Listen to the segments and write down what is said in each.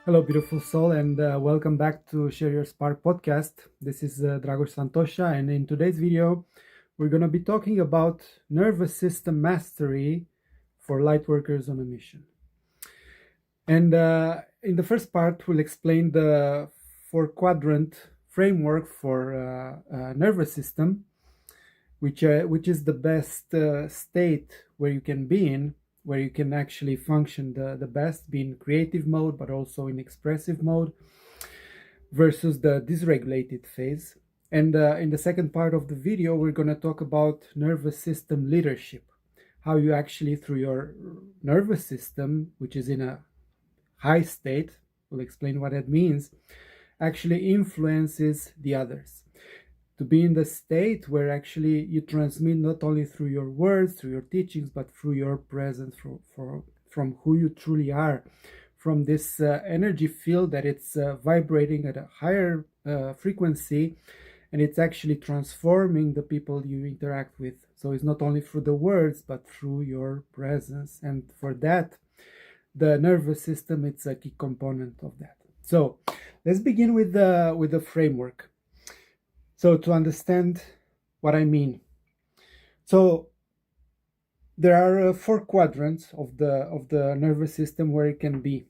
Hello, beautiful soul, and welcome back to Share Your Spark podcast. This is Dragos Santosha, and in today's video, we're going to be talking about nervous system mastery for light workers on a mission. And in the first part, we'll explain the four-quadrant framework for nervous system, which is the best state where you can be in, where you can actually function the best, be in creative mode, but also in expressive mode, versus the dysregulated phase. And in the second part of the video, we're going to talk about nervous system leadership, how you actually, through your nervous system, which is in a high state, we'll explain what that means, actually influences the others. To be in the state where actually you transmit not only through your words, through your teachings, but through your presence, from who you truly are, from this energy field that it's vibrating at a higher frequency, and it's actually transforming the people you interact with. So it's not only through the words, but through your presence. And for that, the nervous system, it's a key component of that. So let's begin with the framework. So to understand what I mean, so there are four quadrants of the nervous system where it can be,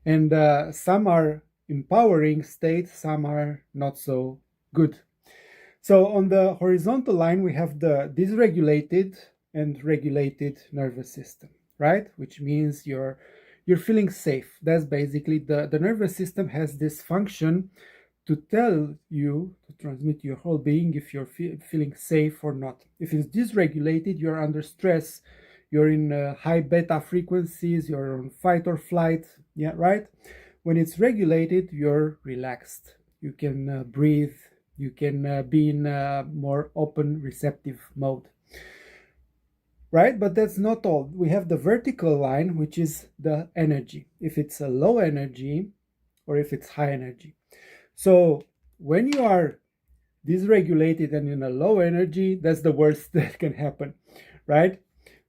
and some are empowering states, some are not so good. So on the horizontal line, we have the dysregulated and regulated nervous system, right? Which means you're feeling safe. That's basically the nervous system has this function to tell you, to transmit your whole being if you're feeling safe or not. If it's dysregulated, you're under stress, you're in high beta frequencies, you're on fight or flight, yeah, right? When it's regulated, you're relaxed. You can breathe, you can be in a more open, receptive mode. Right? But that's not all. We have the vertical line, which is the energy. If it's a low energy or if it's high energy. So when you are dysregulated and in a low energy, that's the worst that can happen, right?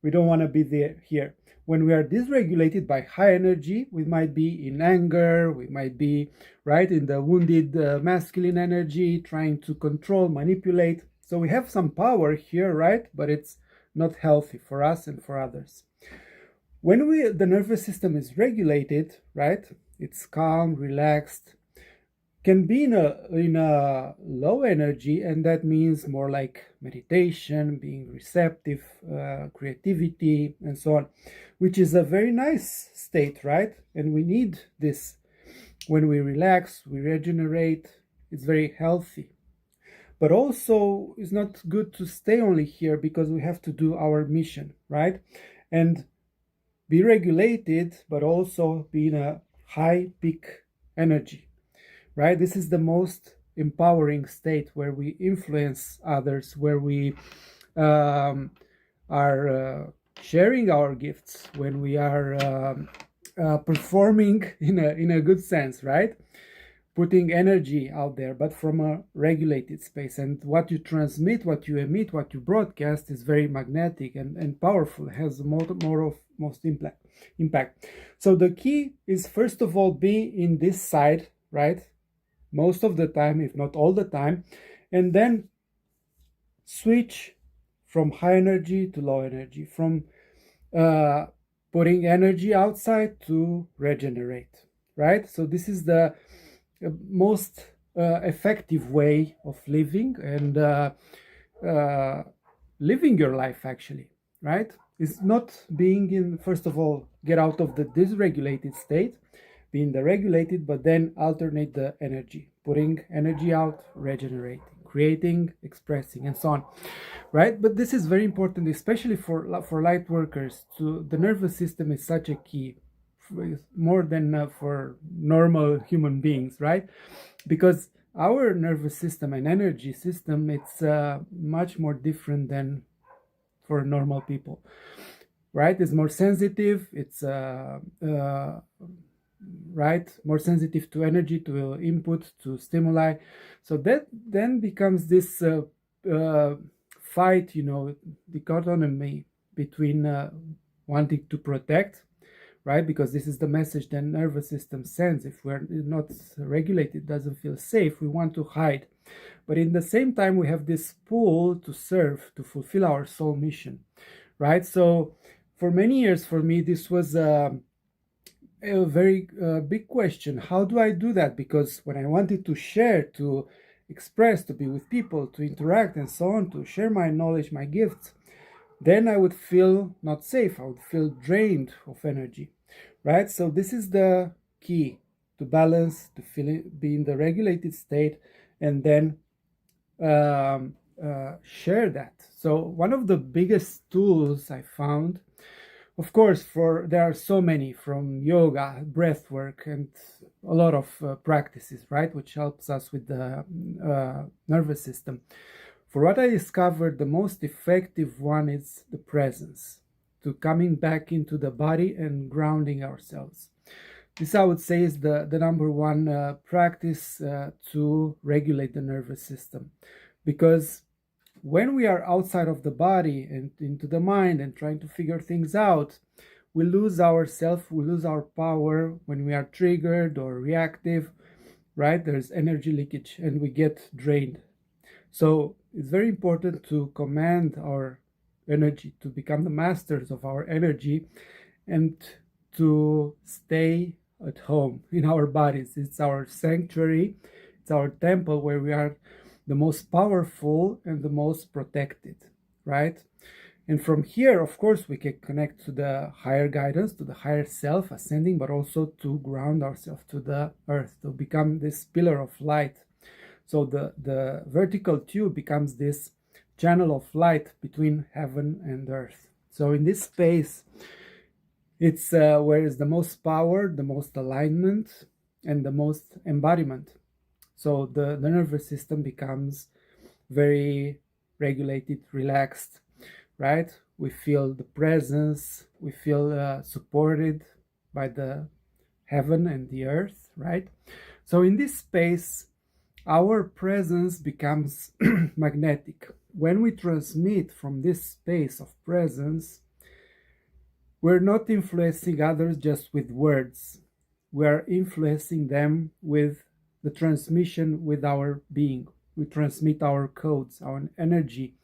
We don't want to be there here. When we are dysregulated by high energy, we might be in anger, we might be, right, in the wounded masculine energy, trying to control, manipulate. So we have some power here, right? But it's not healthy for us and for others. When the nervous system is regulated, right, it's calm, relaxed, can be in a low energy, and that means more like meditation, being receptive, creativity, and so on, which is a very nice state, right? And we need this. When we relax, we regenerate. It's very healthy. But also, it's not good to stay only here, because we have to do our mission, right? And be regulated, but also be in a high peak energy. Right? This is the most empowering state, where we influence others, where we are sharing our gifts, when we are performing in a good sense, right? Putting energy out there, but from a regulated space. And what you transmit, what you emit, what you broadcast is very magnetic and powerful, has most impact. So the key is, first of all, be in this side, right? Most of the time, if not all the time, and then switch from high energy to low energy, from putting energy outside to regenerate, right? So this is the most effective way of living and living your life, actually, right? It's not being in, first of all, get out of the dysregulated state, be in the regulated, but then alternate the energy, putting energy out, regenerating, creating, expressing, and so on, right? But this is very important, especially for light workers. The nervous system is such a key, more than for normal human beings, right? Because our nervous system and energy system, it's much more different than for normal people, right? It's more sensitive, it's right, more sensitive to energy, to input, to stimuli. So that then becomes this fight, dichotomy between wanting to protect, right? Because this is the message the nervous system sends. If we're not regulated, doesn't feel safe, we want to hide. But in the same time, we have this pull to serve, to fulfill our soul mission, right? So for many years, for me, this was a very big question. How do I do that? Because when I wanted to share, to express, to be with people, to interact and so on, to share my knowledge, my gifts, then I would feel not safe. I would feel drained of energy, right? So this is the key to balance, to feel be in the regulated state, and then share that. So one of the biggest tools I found, of course, there are so many, from yoga, breath work, and a lot of practices, right, which helps us with the nervous system. For what I discovered, the most effective one is the presence, to coming back into the body and grounding ourselves. This, I would say, is the number one practice to regulate the nervous system. Because when we are outside of the body and into the mind and trying to figure things out, we lose ourselves, we lose our power when we are triggered or reactive, right? There's energy leakage and we get drained. So it's very important to command our energy, to become the masters of our energy, and to stay at home in our bodies. It's our sanctuary, it's our temple where we are the most powerful and the most protected, right? And from here, of course, we can connect to the higher guidance, to the higher self, ascending, but also to ground ourselves to the earth, to become this pillar of light. So the vertical tube becomes this channel of light between heaven and earth. So in this space, it's where is the most power, the most alignment, and the most embodiment. So the nervous system becomes very regulated, relaxed, right? We feel the presence, we feel supported by the heaven and the earth, right? So in this space, our presence becomes magnetic. When we transmit from this space of presence, we're not influencing others just with words. We are influencing them with the transmission, with our being. We transmit our codes, our energy,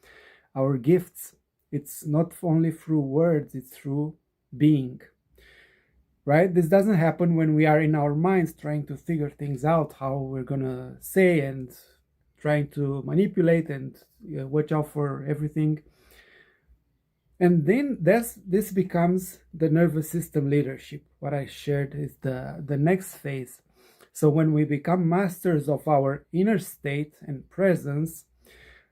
our gifts. It's not only through words, it's through being. Right? This doesn't happen when we are in our minds trying to figure things out, how we're gonna say, and trying to manipulate and watch out for everything. And then this becomes the nervous system leadership. What I shared is the next phase. So when we become masters of our inner state and presence,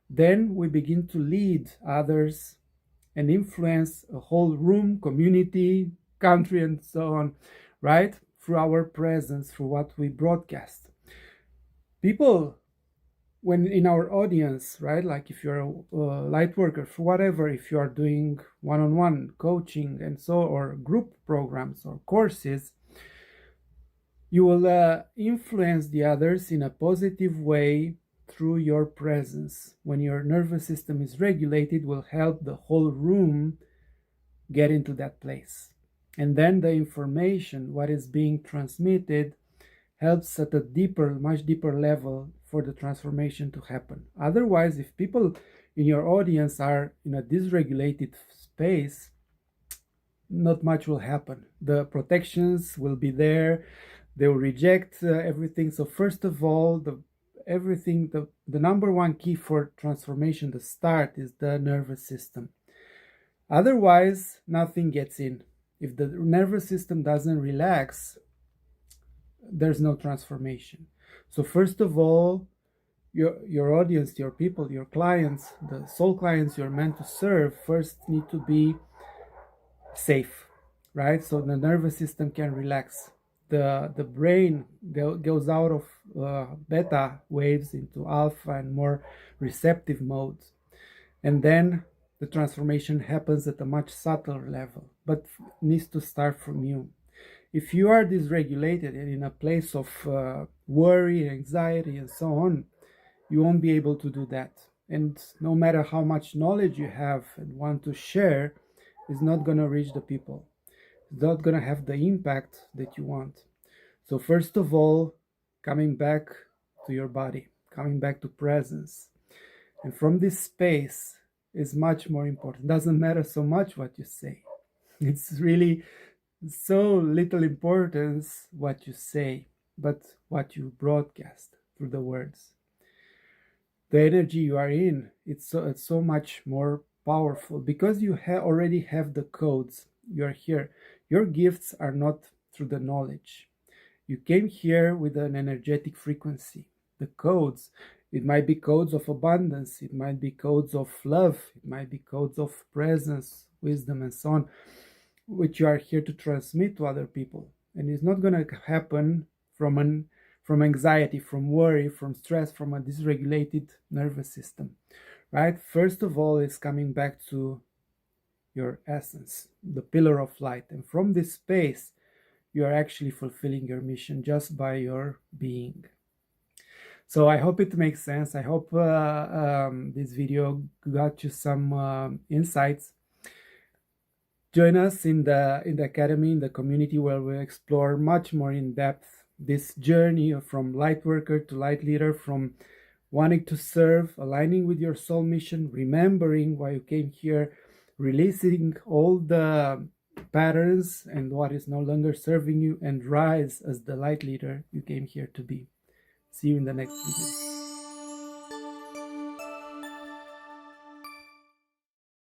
then we begin to lead others and influence a whole room, community, country, and so on, right? Through our presence, through what we broadcast. People, when in our audience, right? Like if you're a light worker, for whatever, if you are doing one-on-one coaching and so, or group programs or courses, you will influence the others in a positive way through your presence. When your nervous system is regulated, will help the whole room get into that place. And then the information, what is being transmitted, helps at a deeper, much deeper level for the transformation to happen. Otherwise, if people in your audience are in a dysregulated space, not much will happen. The protections will be there. They will reject everything. So first of all, the number one key for transformation, the start, is the nervous system. Otherwise, nothing gets in. If the nervous system doesn't relax, there's no transformation. So first of all, your audience, your people, your clients, the soul clients you're meant to serve, first need to be safe, right? So the nervous system can relax. The brain goes out of beta waves into alpha and more receptive modes. And then the transformation happens at a much subtler level, but needs to start from you. If you are dysregulated and in a place of worry, anxiety, and so on, you won't be able to do that. And no matter how much knowledge you have and want to share, is not going to reach the people. it's not going to have the impact that you want. So first of all, coming back to your body, coming back to presence. And from this space is much more important. It doesn't matter so much what you say. It's really so little importance what you say, but what you broadcast through the words. The energy you are in, it's so much more powerful because you already have the codes. You are here. Your gifts are not through the knowledge. You came here with an energetic frequency. The codes, it might be codes of abundance, it might be codes of love, it might be codes of presence, wisdom, and so on, which you are here to transmit to other people. And it's not going to happen from anxiety, from worry, from stress, from a dysregulated nervous system, right? First of all, it's coming back to your essence, the pillar of light. And from this space, you are actually fulfilling your mission just by your being. So I hope it makes sense. I hope this video got you some insights. Join us in the academy, in the community, where we explore much more in depth this journey from Lightworker to Light Leader, from wanting to serve, aligning with your soul mission, remembering why you came here, releasing all the patterns and what is no longer serving you, and rise as the light leader you came here to be. See you in the next video.